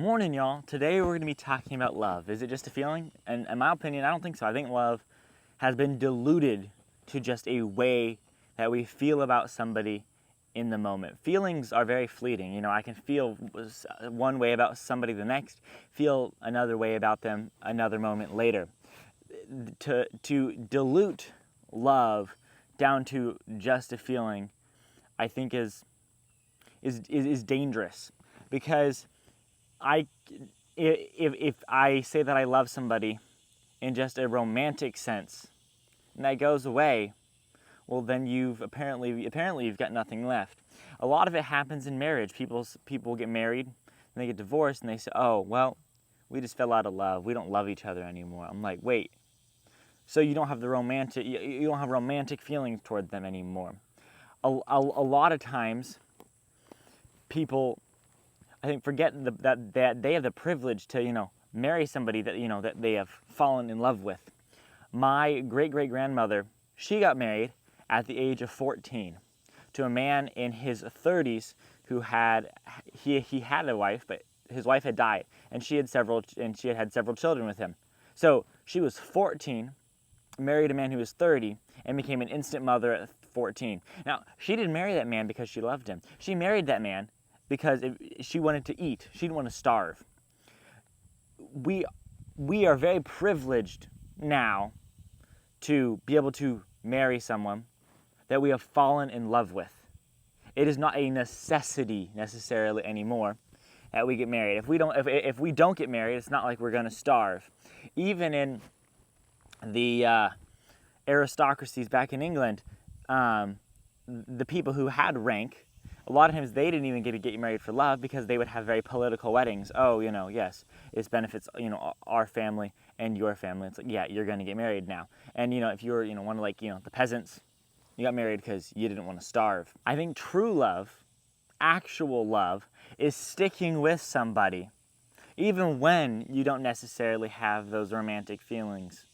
Morning, y'all. Today we're going to be talking about love. Is it just a feeling? And in my opinion, I don't think so. I think love has been diluted to just a way that we feel about somebody in the moment. Feelings are very fleeting. You know, I can feel one way about somebody the next, feel another way about them another moment later. To dilute love down to just a feeling, I think is dangerous, because if I say that I love somebody in just a romantic sense, and that goes away, well, then you've apparently you've got nothing left. A lot of it happens in marriage. People get married and they get divorced and they say, "Oh, well, we just fell out of love. We don't love each other anymore." I'm like, wait, so you don't have romantic feelings toward them anymore. A lot of times, people, I think, forget that they have the privilege to, marry somebody that they have fallen in love with. My great-great-grandmother, she got married at the age of 14 to a man in his 30s who had a wife, but his wife had died, and she had had several children with him. So she was 14, married a man who was 30, and became an instant mother at 14. Now, she didn't marry that man because she loved him. She married that man because she wanted to eat. She didn't want to starve. We are very privileged now to be able to marry someone that we have fallen in love with. It is not a necessity necessarily anymore that we get married. If we don't get married, it's not like we're going to starve. Even in the aristocracies back in England, the people who had rank, a lot of times they didn't even get to get married for love, because they would have very political weddings. Oh, yes, it benefits, our family and your family. It's like, yeah, you're going to get married now. And, if you were, one of the peasants, you got married because you didn't want to starve. I think true love, actual love, is sticking with somebody, even when you don't necessarily have those romantic feelings.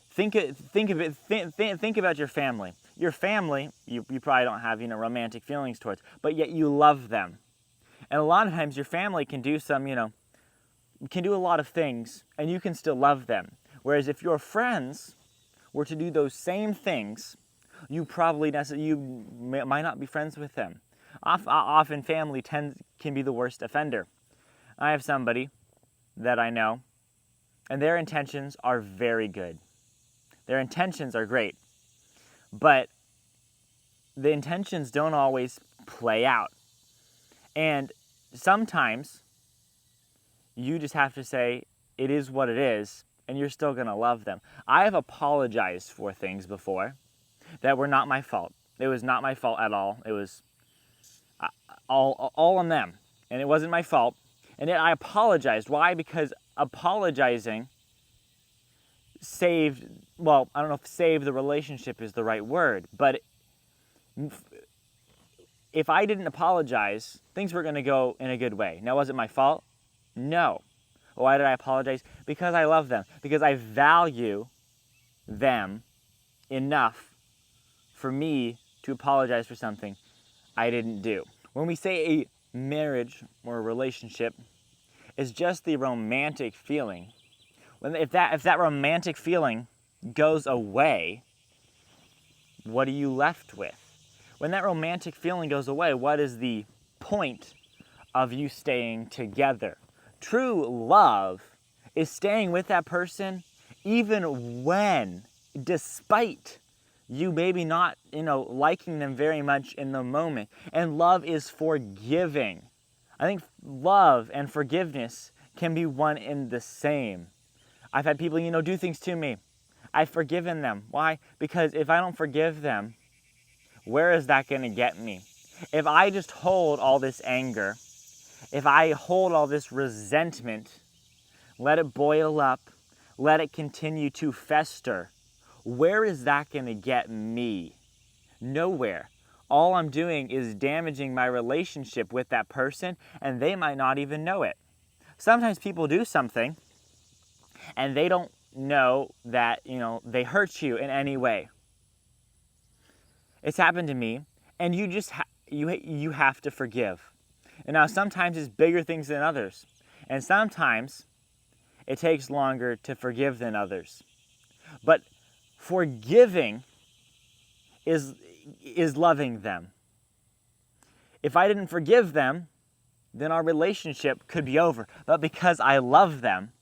Think about your family. Your family, you probably don't have, romantic feelings towards, but yet you love them. And a lot of times your family can do can do a lot of things, and you can still love them. Whereas if your friends were to do those same things, you might not be friends with them. Often family can be the worst offender. I have somebody that I know, and their intentions are very good. Their intentions are great, but the intentions don't always play out. And sometimes you just have to say, it is what it is, and you're still going to love them. I have apologized for things before that were not my fault. It was not my fault at all. It was all on them, and it wasn't my fault. And yet I apologized. Why? Because apologizing saved, well, I don't know if save the relationship is the right word, but if I didn't apologize, things were going to go in a good way. Now, was it my fault? No. Why did I apologize? Because I love them. Because I value them enough for me to apologize for something I didn't do. When we say a marriage or a relationship is just the romantic feeling, if that romantic feeling goes away, what are you left with? When that romantic feeling goes away, what is the point of you staying together? True love is staying with that person even when, despite you maybe not, liking them very much in the moment. And love is forgiving. I think love and forgiveness can be one and the same. I've had people, do things to me. I've forgiven them. Why? Because if I don't forgive them, where is that going to get me? If I just hold all this anger, if I hold all this resentment, let it boil up, let it continue to fester, where is that going to get me? Nowhere. All I'm doing is damaging my relationship with that person, and they might not even know it. Sometimes people do something, and they don't know that, they hurt you in any way. It's happened to me, and you have to forgive. And now sometimes it's bigger things than others. And sometimes it takes longer to forgive than others. But forgiving is loving them. If I didn't forgive them, then our relationship could be over. But because I love them,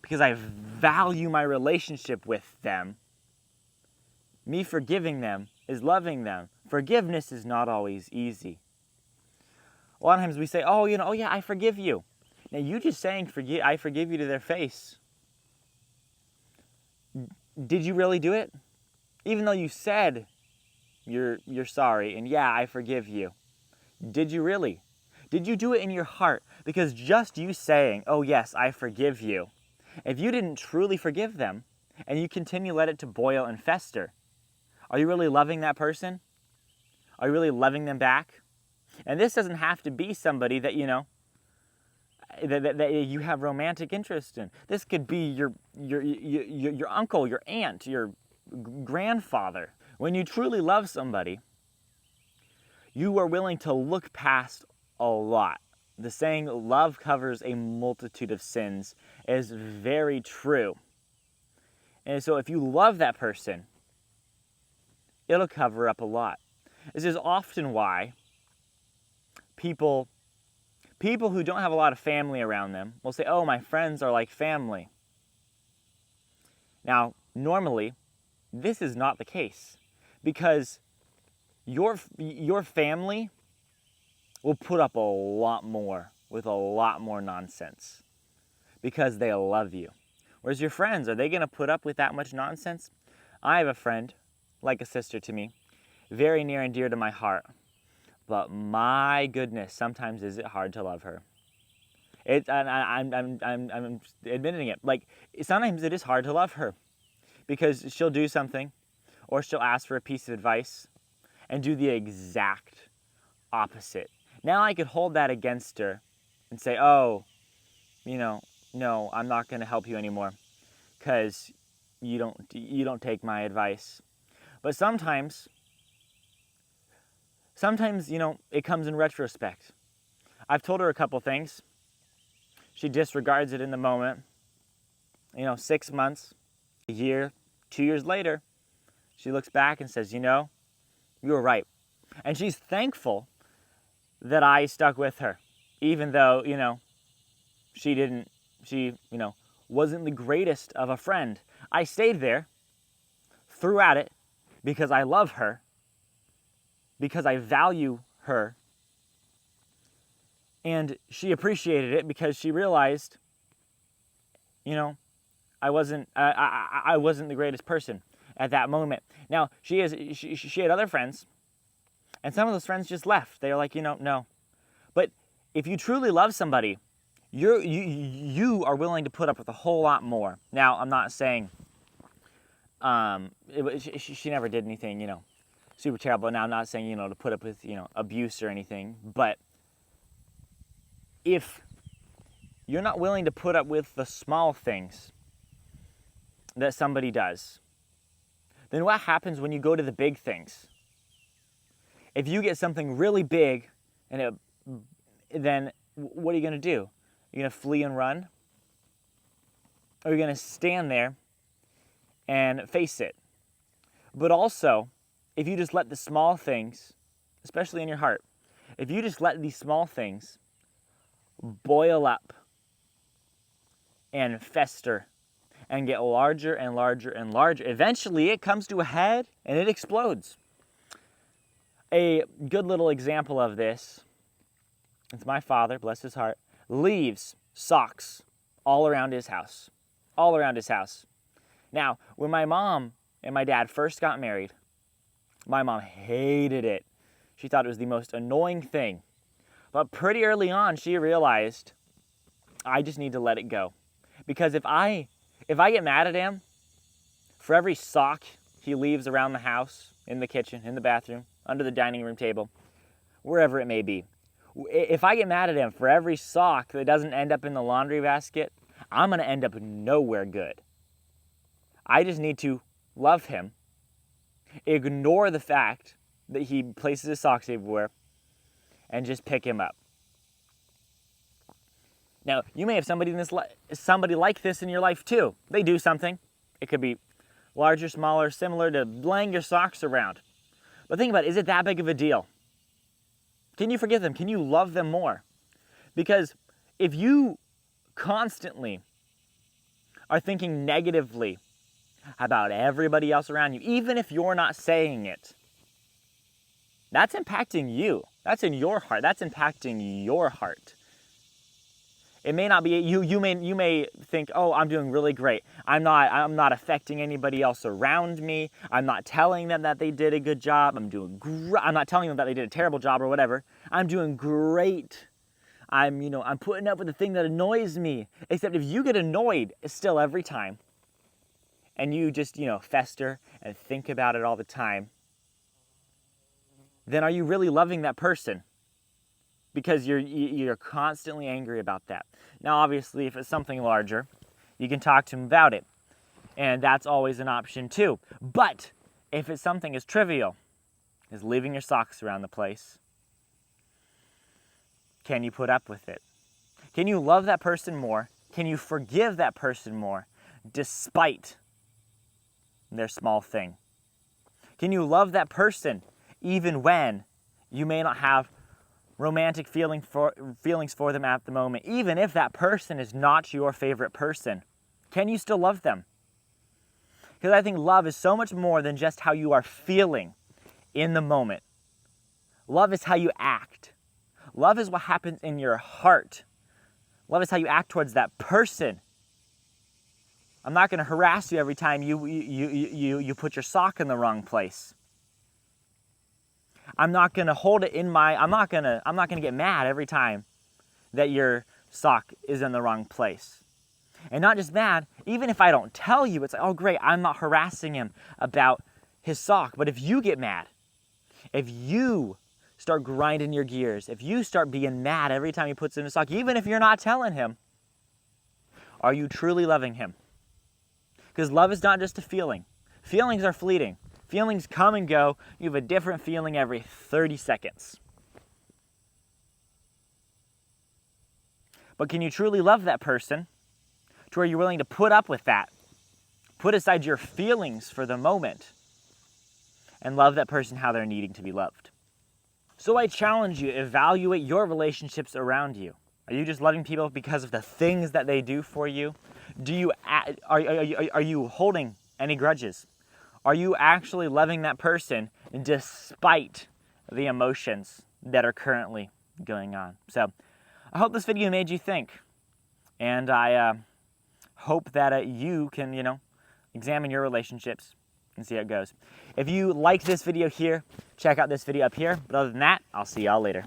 because I value my relationship with them, me forgiving them is loving them. Forgiveness is not always easy. A lot of times we say, oh yeah, I forgive you. Now you just saying I forgive you to their face. Did you really do it? Even though you said you're sorry and yeah, I forgive you. Did you really? Did you do it in your heart? Because just you saying, oh yes, I forgive you, if you didn't truly forgive them and you continue to let it to boil and fester, are you really loving that person? Are you really loving them back? And this doesn't have to be somebody that, that you have romantic interest in. This could be your uncle, your aunt, your grandfather. When you truly love somebody, you are willing to look past a lot. The saying, love covers a multitude of sins, is very true. And so if you love that person, it'll cover up a lot. This is often why people who don't have a lot of family around them will say, oh, my friends are like family. Now, normally, this is not the case, because your family will put up a lot more with a lot more nonsense because they love you. Whereas your friends, are they going to put up with that much nonsense? I have a friend, like a sister to me, very near and dear to my heart. But my goodness, sometimes is it hard to love her. I'm admitting it. Like, sometimes it is hard to love her because she'll do something or she'll ask for a piece of advice and do the exact opposite. Now I could hold that against her and say, oh, no, I'm not going to help you anymore because you don't take my advice. But sometimes, it comes in retrospect. I've told her a couple things. She disregards it in the moment. 6 months, a year, 2 years later, she looks back and says, you were right. And she's thankful that I stuck with her, even though, she wasn't the greatest of a friend. I stayed there, threw at it, because I love her, because I value her, and she appreciated it because she realized, I wasn't the greatest person at that moment. Now, she had other friends, and some of those friends just left. They were like, no. But if you truly love somebody, you are willing to put up with a whole lot more. Now, I'm not saying she never did anything, super terrible. Now, I'm not saying, to put up with, abuse or anything. But if you're not willing to put up with the small things that somebody does, then what happens when you go to the big things? If you get something really big, then what are you going to do? You're going to flee and run? Or are you going to stand there and face it? But also, if you just let the small things, especially in your heart, if you just let these small things boil up and fester and get larger and larger and larger, eventually it comes to a head and it explodes. A good little example of this, it's my father, bless his heart, leaves socks all around his house. All around his house. Now, when my mom and my dad first got married, my mom hated it. She thought it was the most annoying thing. But pretty early on, she realized, I just need to let it go. Because if I get mad at him, for every sock he leaves around the house, in the kitchen, in the bathroom, under the dining room table, wherever it may be, if I get mad at him for every sock that doesn't end up in the laundry basket, I'm going to end up nowhere good. I just need to love him, ignore the fact that he places his socks everywhere, and just pick him up. Now, you may have somebody like this in your life too. They do something. It could be larger, smaller, similar to laying your socks around. But think about it, is it that big of a deal? Can you forgive them? Can you love them more? Because if you constantly are thinking negatively about everybody else around you, even if you're not saying it, that's impacting you. That's in your heart. That's impacting your heart. It may not be you. You may think, "Oh, I'm doing really great. I'm not affecting anybody else around me. I'm not telling them that they did a good job. I'm not telling them that they did a terrible job or whatever. I'm doing great. I'm putting up with the thing that annoys me." Except if you get annoyed still every time, and you just fester and think about it all the time, then are you really loving that person? Because you're constantly angry about that. Now, obviously, if it's something larger, you can talk to them about it, and that's always an option too. But if it's something as trivial as leaving your socks around the place, can you put up with it? Can you love that person more? Can you forgive that person more, despite their small thing? Can you love that person even when you may not have romantic feelings for them at the moment, even if that person is not your favorite person? Can you still love them? Because I think love is so much more than just how you are feeling in the moment. Love is how you act. Love is what happens in your heart. Love is how you act towards that person. I'm not going to harass you every time you put your sock in the wrong place. I'm not going to hold it in my, I'm not going to get mad every time that your sock is in the wrong place. And not just mad, even if I don't tell you, it's like, oh great, I'm not harassing him about his sock. But if you get mad, if you start grinding your gears, if you start being mad every time he puts in a sock, even if you're not telling him, are you truly loving him? Because love is not just a feeling. Feelings are fleeting. Feelings come and go. You have a different feeling every 30 seconds. But can you truly love that person to where you're willing to put up with that? Put aside your feelings for the moment and love that person how they're needing to be loved. So I challenge you, evaluate your relationships around you. Are you just loving people because of the things that they do for you? Are you holding any grudges? Are you actually loving that person despite the emotions that are currently going on? So I hope this video made you think. And I hope that you can, examine your relationships and see how it goes. If you liked this video here, check out this video up here. But other than that, I'll see y'all later.